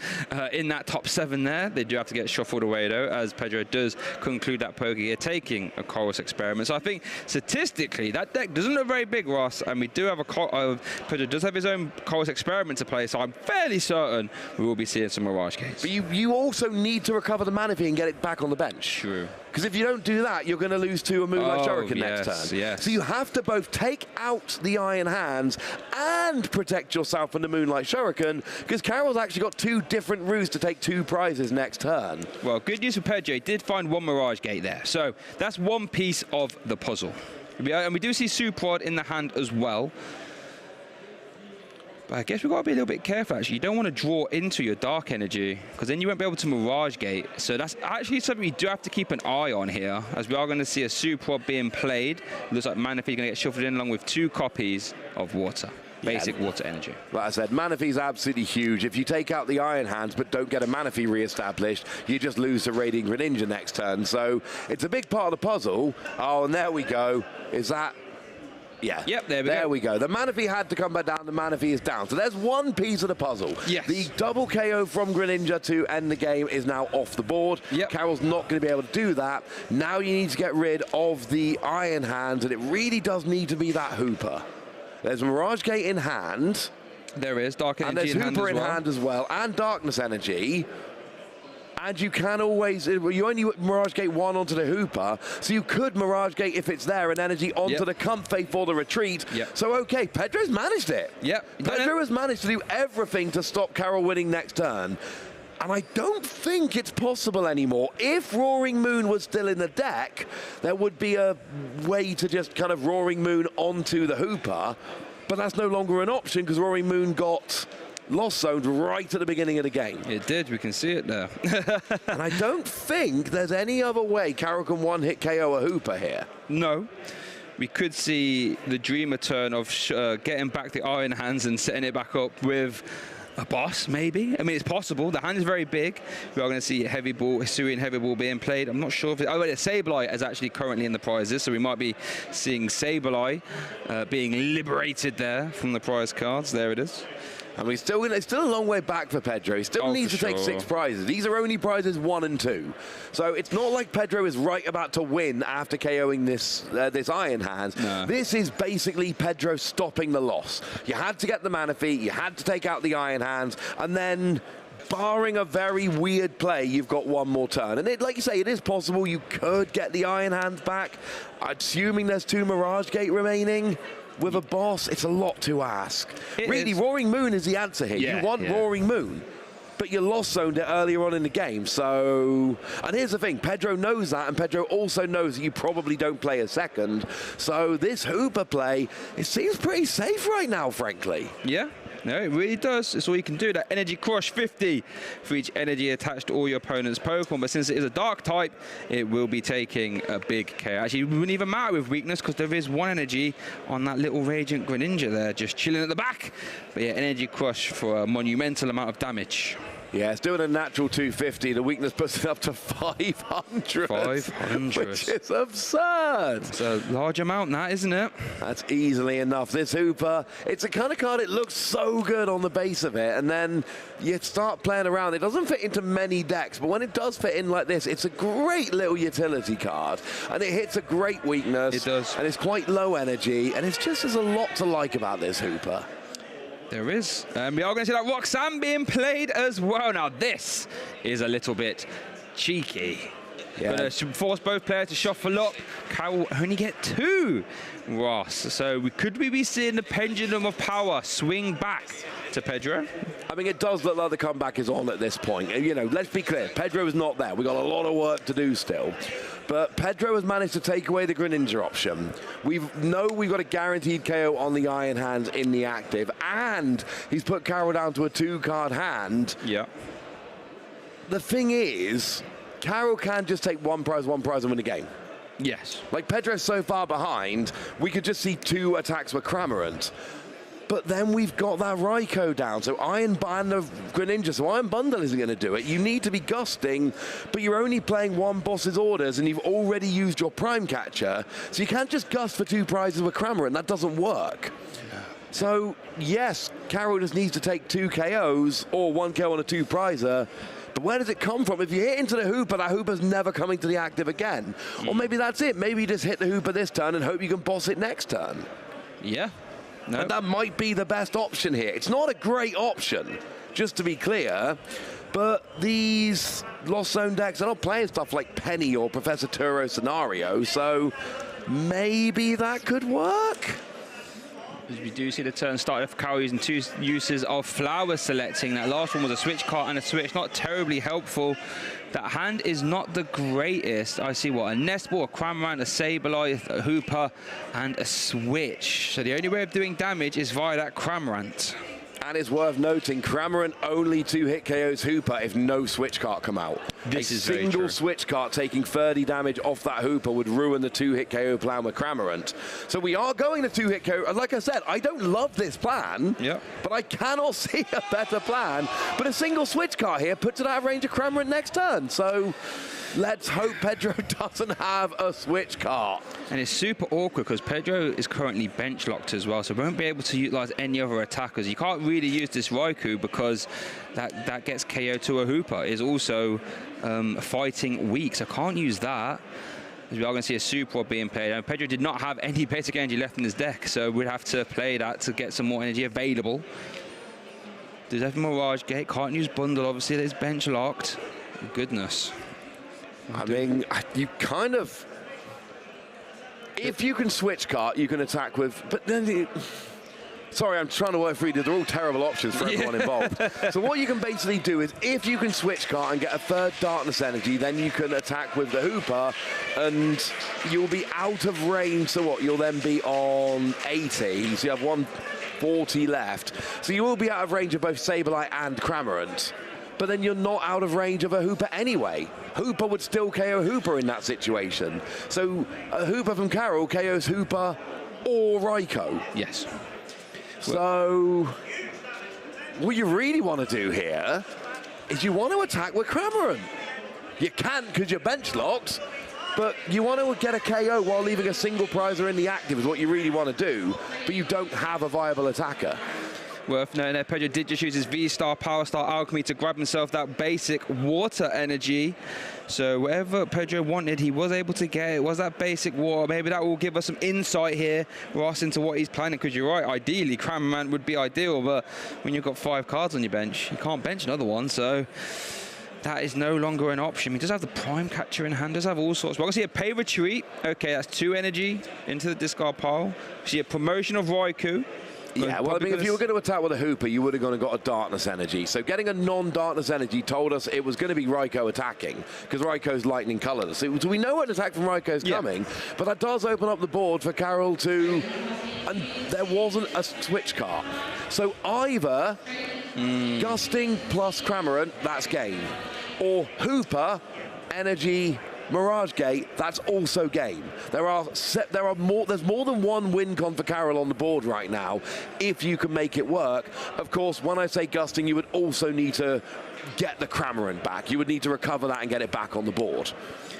in that top 7 there. They do have to get shuffled away though, as Pedro does conclude that Pokegear taking a Chorus Experiment. So I think statistically that deck doesn't look very big, Ross, and we do have Pedro does have his own Chorus Experiment to play. So I'm fairly certain we will be seeing some Mirage Gates. But you also need to recover the Manaphy and get it back on the bench. True. Because if you don't do that, you're going to lose to a Moonlight Shuriken next turn. Yes. So you have to both take out the Iron Hands and protect yourself from the Moonlight Shuriken, because Karol's actually got 2 different routes to take 2 prizes next turn. Well, good news for Pedro. He did find 1 Mirage Gate there. So that's 1 piece of the puzzle. And we do see Suprod in the hand as well. But I guess we've got to be a little bit careful, actually. You don't want to draw into your Dark Energy, because then you won't be able to Mirage Gate. So that's actually something we do have to keep an eye on here, as we are going to see a Suprod being played. It looks like Manaphy is going to get shuffled in along with 2 copies of Water. Basic Water Energy. Like I said, Manaphy's absolutely huge. If you take out the Iron Hands but don't get a Manaphy re-established, you just lose to Radiant Greninja next turn. So it's a big part of the puzzle. Oh, and there we go. Is that... Yeah. Yep, there we go. The Manaphy had to come back down. The Manaphy is down. So there's 1 piece of the puzzle. Yes. The double KO from Greninja to end the game is now off the board. Yep. Karol's not going to be able to do that. Now you need to get rid of the Iron Hands, and it really does need to be that Hooper. There's Mirage Gate in hand. There is. Dark Energy and there's in hand Hooper as in well. hand as well. And Darkness Energy. And you can always, you only Mirage Gate 1 onto the Hooper, so you could Mirage Gate if it's there and Energy onto the Comfey for the retreat. So, okay, Pedro's managed it. Pedro has managed to do everything to stop Karol winning next turn. And I don't think it's possible anymore. If Roaring Moon was still in the deck, there would be a way to just kind of Roaring Moon onto the Hooper, but that's no longer an option because Roaring Moon got Lost Zoned right at the beginning of the game. It did. We can see it there. And I don't think there's any other way Karol can one-hit KO a Hooper here. No. We could see the Dreamer turn of getting back the Iron Hands and setting it back up with a boss, maybe. I mean, it's possible. The hand is very big. We are going to see Heavy Ball, Hisuian Heavy Ball being played. I'm not sure if Sableye is actually currently in the prizes, so we might be seeing Sableye being liberated there from the prize cards. There it is. And it's still a long way back for Pedro. He still needs to take 6 prizes. These are only prizes 1 and 2. So it's not like Pedro is right about to win after KOing this Iron Hands. No. This is basically Pedro stopping the loss. You had to get the Manaphy, you had to take out the Iron Hands, and then barring a very weird play, you've got 1 more turn. And like you say, it is possible you could get the Iron Hands back. Assuming there's 2 Mirage Gate remaining. With a boss, it's a lot to ask. Really, Roaring Moon is the answer here. You want Roaring Moon, but you Lost Zoned it earlier on in the game. So, and here's the thing, Pedro knows that, and Pedro also knows that you probably don't play a second. So this Hooper play, it seems pretty safe right now, frankly. Yeah. No, it really does. It's all you can do. That Energy Crush 50 for each energy attached to all your opponent's Pokemon. But since it is a Dark type, it will be taking a big KO. Actually, it wouldn't even matter with weakness because there is 1 energy on that little Radiant Greninja there, just chilling at the back. But yeah, Energy Crush for a monumental amount of damage. Yeah, it's doing a natural 250. The weakness puts it up to 500. 500. Which is absurd. It's a large amount, that, isn't it? That's easily enough. This Hooper, it's a kind of card, it looks so good on the base of it, and then you start playing around. It doesn't fit into many decks, but when it does fit in like this, it's a great little utility card, and it hits a great weakness. It does. And it's quite low energy, and it's just, there's a lot to like about this Hooper. There is. We are going to see that Roxanne being played as well. Now, this is a little bit cheeky. Yeah. Going to force both players to shuffle up. Karol only get 2, Ross. So could we be seeing the pendulum of power swing back to Pedro? I mean, it does look like the comeback is on at this point. You know, let's be clear. Pedro is not there. We've got a lot of work to do still. But Pedro has managed to take away the Greninja option. We've got a guaranteed KO on the Iron Hands in the active. And he's put Karol down to a 2-card hand. Yeah. The thing is, Karol can just take one prize and win the game. Yes. Like, Pedro's so far behind, we could just see 2 attacks with Cramorant. But then we've got that Raikou down, so Iron Band of Greninja, so Iron Bundle isn't going to do it. You need to be gusting, but you're only playing 1 boss's orders, and you've already used your Prime Catcher, so you can't just gust for 2 prizes with Cramorant. That doesn't work. So, yes, Karol just needs to take 2 KOs, or 1 KO on a 2 prizer. But where does it come from? If you hit into the Hooper, that Hooper's never coming to the active again. Or maybe that's it. Maybe you just hit the Hooper this turn and hope you can boss it next turn. Yeah. No. And that might be the best option here. It's not a great option, just to be clear, but these Lost Zone decks are not playing stuff like Penny or Professor Turo Scenario, so maybe that could work. As we do see the turn started off, Karol using 2 uses of Flower Selecting. That last one was a switch card and a switch, not terribly helpful. That hand is not the greatest. I see what, a Nest Ball, a Cramorant, a Sableye, a Hooper, and a switch. So the only way of doing damage is via that Cramorant. And it's worth noting, Cramorant only 2-hit KOs Hooper if no switch card come out. This is a single switch card taking 30 damage off that Hooper would ruin the 2-hit KO plan with Cramorant. So we are going to 2-hit KO. And like I said, I don't love this plan, but I cannot see a better plan. But a single switch card here puts it out of range of Cramorant next turn. So let's hope Pedro doesn't have a switch card. And it's super awkward because Pedro is currently bench locked as well, so won't be able to utilize any other attackers. You can't really use this Raikou because that gets KO to a Hooper. Is also fighting weak, so can't use that. We are going to see a Super Rod being played. And Pedro did not have any basic energy left in his deck, so we'd have to play that to get some more energy available. There's definitely Mirage Gate, can't use Bundle, obviously, there's bench locked. Goodness. I mean, you kind of... If you can switch cart, you can attack with... But then... Sorry, I'm trying to work through these. They're all terrible options for everyone involved. So what you can basically do is, if you can switch cart and get a 3rd Darkness Energy, then you can attack with the Hooper, and you'll be out of range. So what? You'll then be on 80, so you have 140 left. So you will be out of range of both Sableye and Cramorant. But then you're not out of range of a Hooper anyway. Hooper would still KO Hooper in that situation. So a Hooper from Karol KOs Hooper or Raikou. Yes. So what you really want to do here is you want to attack with Cramorant. You can't because you're bench locked, but you want to get a KO while leaving a single prizer in the active is what you really want to do, but you don't have a viable attacker. Worth noting there, Pedro did just use his V-Star, Power Star, Alchemy to grab himself that basic water energy. So whatever Pedro wanted, he was able to get. It was that basic water. Maybe that will give us some insight here, Ross, into what he's planning. Because you're right, ideally, Cramorant would be ideal. But when you've got 5 cards on your bench, you can't bench another one. So that is no longer an option. He does have the Prime Catcher in hand, does have all sorts. We're going to see a Pay Retreat. Okay, that's 2 energy into the discard pile. See a promotion of Raikou. Yeah, well, I mean, if you were going to attack with a Hooper, you would have gone and got a Darkness Energy. So getting a non-Darkness Energy told us it was going to be Raikou attacking, because Raikou's lightning colorless. So we know an attack from Raikou is coming, but that does open up the board for Karol to... And there wasn't a switch card. So either Gusting plus Cramorant, that's game. Or Hooper, Energy... Mirage Gate, that's also game. There's more than one win con for Karol on the board right now, if you can make it work. Of course, when I say Gusting, you would also need to get the Cramorant back. You would need to recover that and get it back on the board.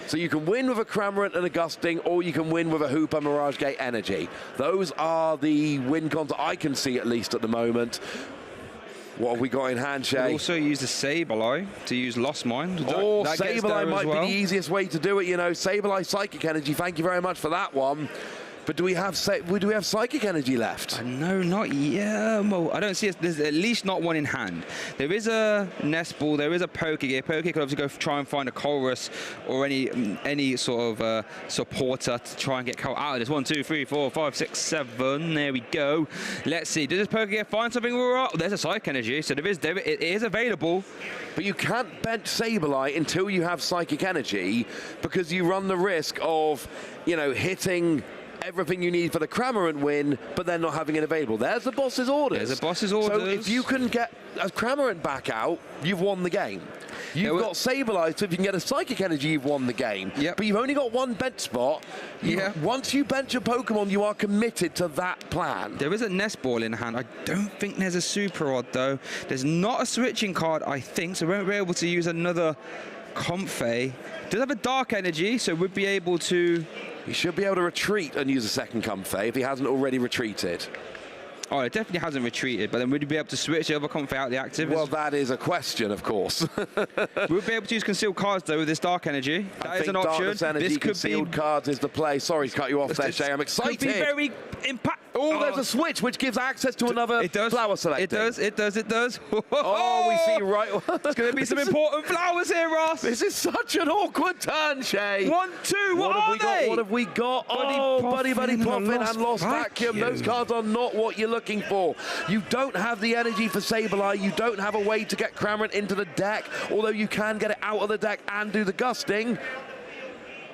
So you can win with a Cramorant and a Gusting, or you can win with a Hooper Mirage Gate Energy. Those are the win cons I can see, at least at the moment. What have we got in hand, Shay? We also use the Sableye to use Lost Mind. Oh, Sableye might be the easiest way to do it, you know. Sableye Psychic Energy, thank you very much for that one. But do we have Psychic Energy left? No, not yet. Well, I don't see it. There's at least not one in hand. There is a Nest Ball. There is a Pokegear. Pokegear could obviously go try and find a Chorus or any sort of supporter to try and get Karol out of this. 1, 2, 3, 4, 5, 6, 7. There we go. Let's see. Does this Pokegear find something? There's a Psychic Energy, so it is available. But you can't bench Sableye until you have Psychic Energy, because you run the risk of, you know, hitting everything you need for the Cramorant win, but then not having it available. There's the boss's orders. There's the boss's orders. So if you can get a Cramorant back out, you've won the game. You've got Sableye, so if you can get a Psychic Energy, you've won the game. Yep. But you've only got one bench spot. Once you bench a Pokemon, you are committed to that plan. There is a Nest Ball in hand. I don't think there's a Super Rod, though. There's not a switching card, I think, so we won't be able to use another Comfey. Does have a Dark Energy, so we'd be able to... He should be able to retreat and use a second Comfey if he hasn't already retreated. Oh, it definitely hasn't retreated, but then would you be able to switch the other Comfey out the active? Well, that is a question, of course. We'll be able to use concealed cards, though, with this Dark Energy. That is an option. Darkness Energy, this could concealed cards is the play. Sorry to cut you off there, Shay. I'm excited. Could be very impact. Oh, there's a switch which gives access to another flower selecting. It does. Oh, we see right. There's going to be some important flowers here, Ross. This is such an awkward turn, Shay. 1, 2, what are they? What have we got? Buddy Poffin and Lost Vacuum. Those cards are not what you're looking for. You don't have the energy for Sableye. You don't have a way to get Cramorant into the deck, although you can get it out of the deck and do the gusting.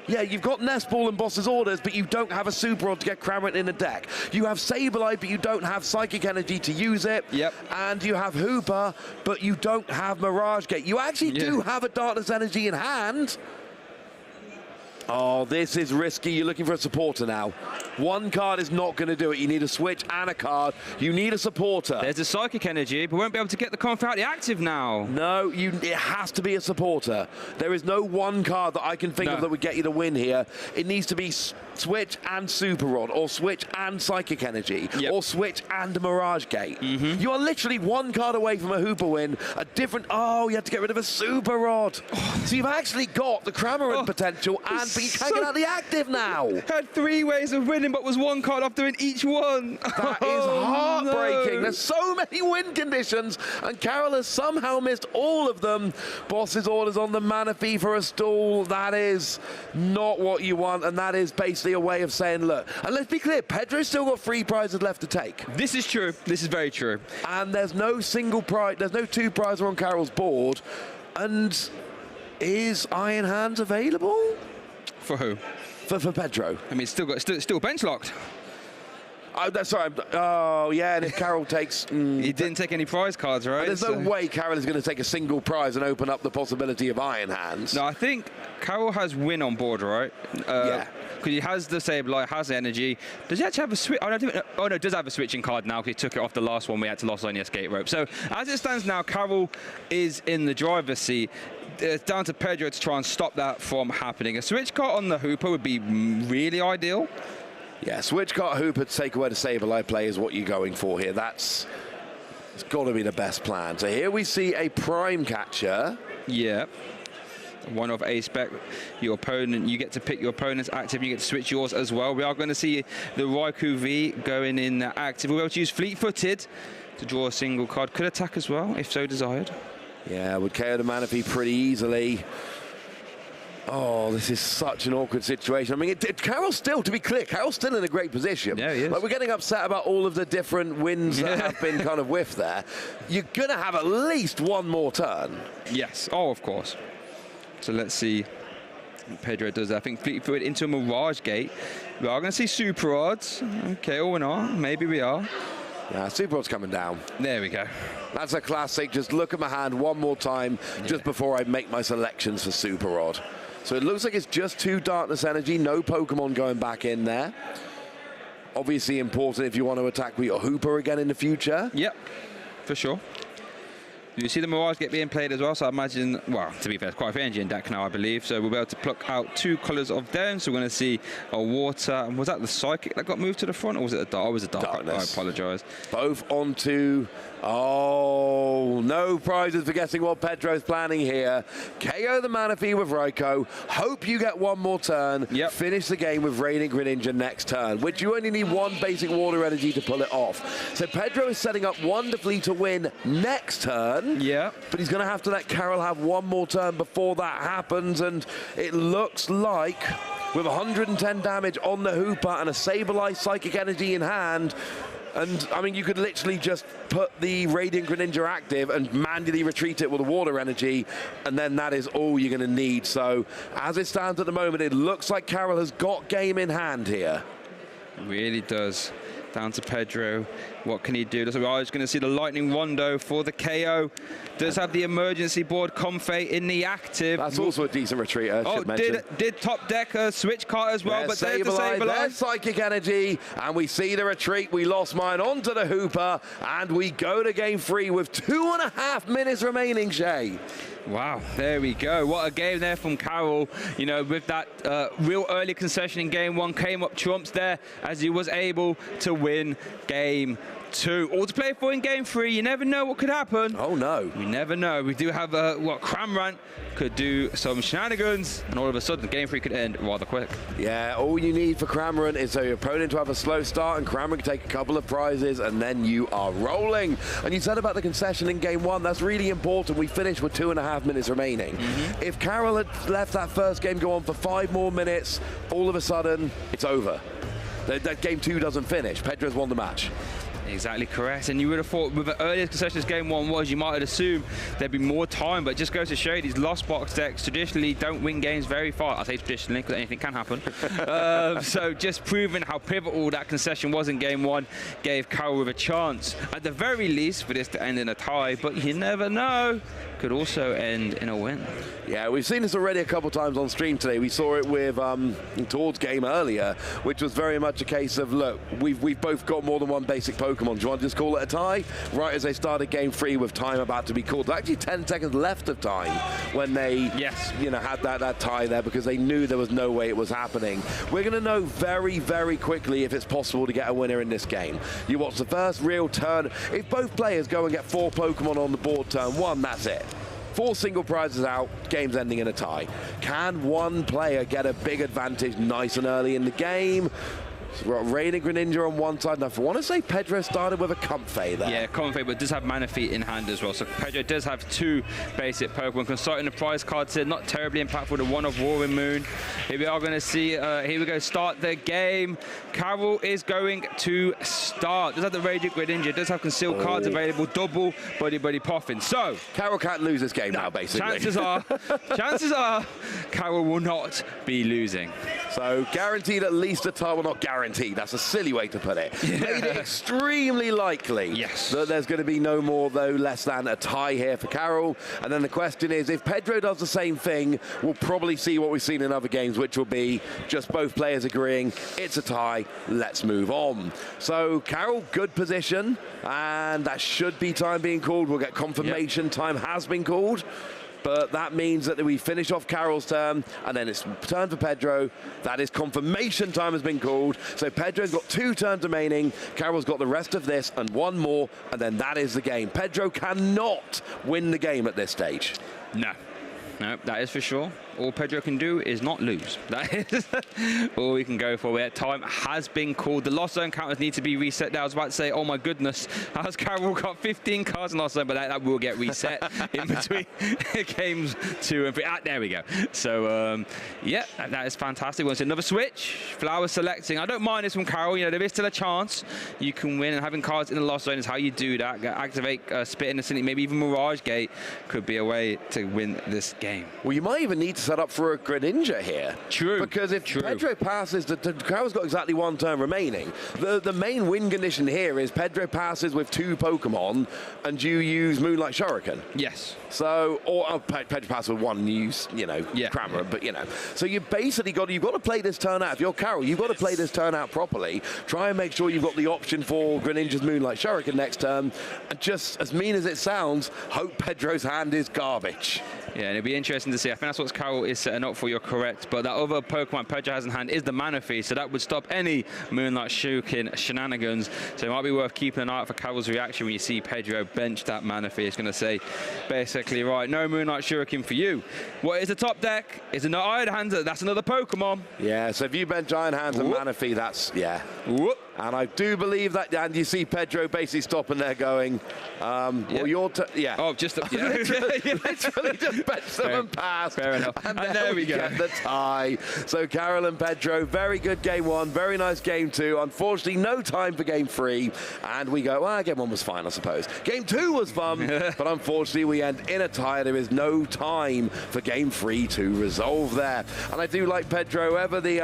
Yeah, you've got Nest Ball and Boss's Orders, but you don't have a Super Rod to get Cramorant in the deck. You have Sableye, but you don't have Psychic Energy to use it. Yep. And you have Hooper, but you don't have Mirage Gate. You actually do have a Darkness Energy in hand. Oh, this is risky. You're looking for a supporter now. One card is not going to do it. You need a switch and a card. You need a supporter. There's a Psychic Energy, but we won't be able to get the Comfey out the active now. No, it has to be a supporter. There is no one card that I can think of that would get you the win here. It needs to be switch and Super Rod, or switch and Psychic Energy, or switch and Mirage Gate. You are literally one card away from a Hooper win. Oh, you had to get rid of a Super Rod. So you've actually got the Cramorant potential, but you can't get out the active now. Had 3 ways of winning, but was 1 card off doing each one. That is heartbreaking. There's so many win conditions, and Karol has somehow missed all of them. Boss's Orders on the Manaphy for a stall. That is not what you want, and that is basically a way of saying, look, and let's be clear, Pedro's still got 3 prizes left to take. This is true. This is very true. And there's no single prize, there's no 2 prizes on Karol's board. And is Iron Hands available? For who? For Pedro. I mean, still bench locked. Oh, that's sorry. Oh, yeah, and if Karol takes... He didn't take any prize cards, right? There's no way Karol is going to take a single prize and open up the possibility of Iron Hands. No, I think Karol has win on board, right? Yeah. Because he has the Sableye, has the energy. Does he actually have a switch? Oh, no, does have a switching card now because he took it off the last one we had to lost on the escape rope. So, as it stands now, Karol is in the driver's seat. It's down to Pedro to try and stop that from happening. A switch card on the Hooper would be really ideal. Yeah, switch card Hooper to take away the Sableye play is what you're going for here. It's got to be the best plan. So here we see a Prime Catcher. Yeah. One of a spec. Your opponent, you get to pick your opponent's active, you get to switch yours as well. We are going to see the Raikou V going in active. We'll be able to use Fleet-Footed to draw a single card. Could attack as well, if so desired. Yeah, would KO the Manaphy pretty easily. Oh, this is such an awkward situation. I mean, Karol's still, to be clear, Karol's still in a great position. Yeah, he is. Like, we're getting upset about all of the different wins that have been kind of whiffed there. You're going to have at least one more turn. Yes. Oh, of course. So let's see what Pedro does. I think Fleet-Footed into a Mirage Gate. We are going to see Super Rods. Okay, all in all, maybe we are. Yeah, Super Rod's coming down. There we go. That's a classic. Just look at my hand one more time just before I make my selections for Super Rod. So it looks like it's just 2 Darkness Energy, no Pokemon going back in there. Obviously important if you want to attack with your Hooper again in the future. Yep, for sure. You see the Mirage Gate being played as well, so I imagine, well, to be fair, it's quite a fair engine deck now, I believe, so we'll be able to pluck out 2 colours of them. So we're going to see a Water, and was that the Psychic that got moved to the front, or was it a Dark? Oh, it was a Darkness. I apologise. Both onto... Oh, no prizes for guessing what Pedro's planning here. KO the Manaphy with Raikou. Hope you get one more turn. Yep. Finish the game with Radiant Greninja next turn, which you only need 1 basic water energy to pull it off. So Pedro is setting up wonderfully to win next turn. Yeah. But he's going to have to let Karol have 1 more turn before that happens. And it looks like, with 110 damage on the Hooper and a Sableye Psychic Energy in hand, and, I mean, you could literally just put the Radiant Greninja active and manually retreat it with a water energy, and then that is all you're going to need. So, as it stands at the moment, it looks like Karol has got game in hand here. It really does. Down to Pedro. What can he do? Looks like we're just going to see the lightning rondo for the KO. Does have the emergency board Comfey in the active. That's also a decent retreat, did top deck switch cart as well, but there's the Saberline. There's psychic energy, and we see the retreat. We lost mine onto the Hooper, and we go to game 3 with 2.5 minutes remaining, Shay. Wow, there we go. What a game there from Karol. You know, with that real early concession in game 1, came up trumps there as he was able to win game 2. All to play for in game 3. You never know what could happen. Oh, no. We never know. We do have Cramrant could do some shenanigans, and all of a sudden, game 3 could end rather quick. Yeah, all you need for Cramrant is your opponent to have a slow start, and Cramrant can take a couple of prizes, and then you are rolling. And you said about the concession in game 1, that's really important. We finished with 2.5 minutes remaining. If Karol had let that first game go on for 5 more minutes, all of a sudden, it's over. That game 2 doesn't finish. Pedro's won the match. Exactly correct. And you would have thought with the earliest concessions game 1 was, you might have assumed there'd be more time, but it just goes to show these lost box decks traditionally don't win games very far. I say traditionally because anything can happen. So just proving how pivotal that concession was in game 1 gave Karol with a chance, at the very least, for this to end in a tie, but you never know. Could also end in a win. Yeah, we've seen this already a couple times on stream today. We saw it with Tord's game earlier, which was very much a case of, look, we've both got more than one basic Pokemon. Do you want to just call it a tie? Right as they started game 3 with time about to be called. Actually 10 seconds left of time when they had that tie there, because they knew there was no way it was happening. We're going to know very, very quickly if it's possible to get a winner in this game. You watch the first real turn. If both players go and get 4 Pokemon on the board turn 1, that's it. 4 single prizes out, game's ending in a tie. Can one player get a big advantage nice and early in the game? So we've got Rain and Greninja on one side. Now, I want to say Pedro started with a Comfey there. Yeah, Comfey, but does have Manaphy in hand as well. So Pedro does have 2 basic Pokemon. Consulting the prize cards here, not terribly impactful. The one of Roaring Moon. Here we are going to see, here we go, start the game. Karol is going to start. Does have the Radiant Greninja, does have concealed cards available, double Buddy Poffin. So Karol can't lose this game now, basically. Chances are Karol will not be losing. So guaranteed at least a tie. Well, not guaranteed. That's a silly way to put it. Made it extremely likely that there's going to be no more, though, less than a tie here for Karol. And then the question is, if Pedro does the same thing, we'll probably see what we've seen in other games, which will be just both players agreeing it's a tie. Let's move on. So Karol, good position, and that should be time being called. We'll get confirmation time has been called. But that means that we finish off Karol's turn, and then it's turn for Pedro. That is confirmation time has been called. So Pedro's got 2 turns remaining. Karol's got the rest of this and 1 more, and then that is the game. Pedro cannot win the game at this stage. No, that is for sure. All Pedro can do is not lose. That is all we can go for. Where time has been called. The lost zone counters need to be reset there. I was about to say, oh my goodness, has Karol got 15 cards in lost zone, but that will get reset in between games 2 and 3. There we go. So, yeah, that is fantastic. Once another switch, Flower selecting. I don't mind this from Karol. You know, there is still a chance you can win, and having cards in the lost zone is how you do that. Activate Spit in the Cynic, maybe even Mirage Gate could be a way to win this game. Well, you might even need to set up for a Greninja here. True. Because if Pedro passes, Karol's got exactly 1 turn remaining. The main win condition here is Pedro passes with 2 Pokemon and you use Moonlight Shuriken. Yes. So, or Pedro passes with 1 and you use, Cramorant, but So you basically you've got to play this turn out. If you're Karol, you've got to play this turn out properly. Try and make sure you've got the option for Greninja's Moonlight Shuriken next turn. And just as mean as it sounds, hope Pedro's hand is garbage. Yeah, and it'll be interesting to see. I think that's what Karol is setting up for, you're correct. But that other Pokemon Pedro has in hand is the Manaphy, so that would stop any Moonlight Shuriken shenanigans. So it might be worth keeping an eye out for Karol's reaction when you see Pedro bench that Manaphy. It's going to say, basically, right, no Moonlight Shuriken for you. What is the top deck? It's another Iron Hands. That's another Pokemon. Yeah, so if you bench Iron Hands and Manaphy, that's, Whoop. And I do believe that, and you see Pedro basically stopping there going, well, your turn, Oh, just literally just bench them and pass. Fair enough. And there we get the tie. So Karol and Pedro, very good game 1, very nice game 2. Unfortunately, no time for game 3. And we go, well, game 1 was fine, I suppose. Game 2 was fun, but unfortunately, we end in a tie. There is no time for game 3 to resolve there. And I do like Pedro, ever the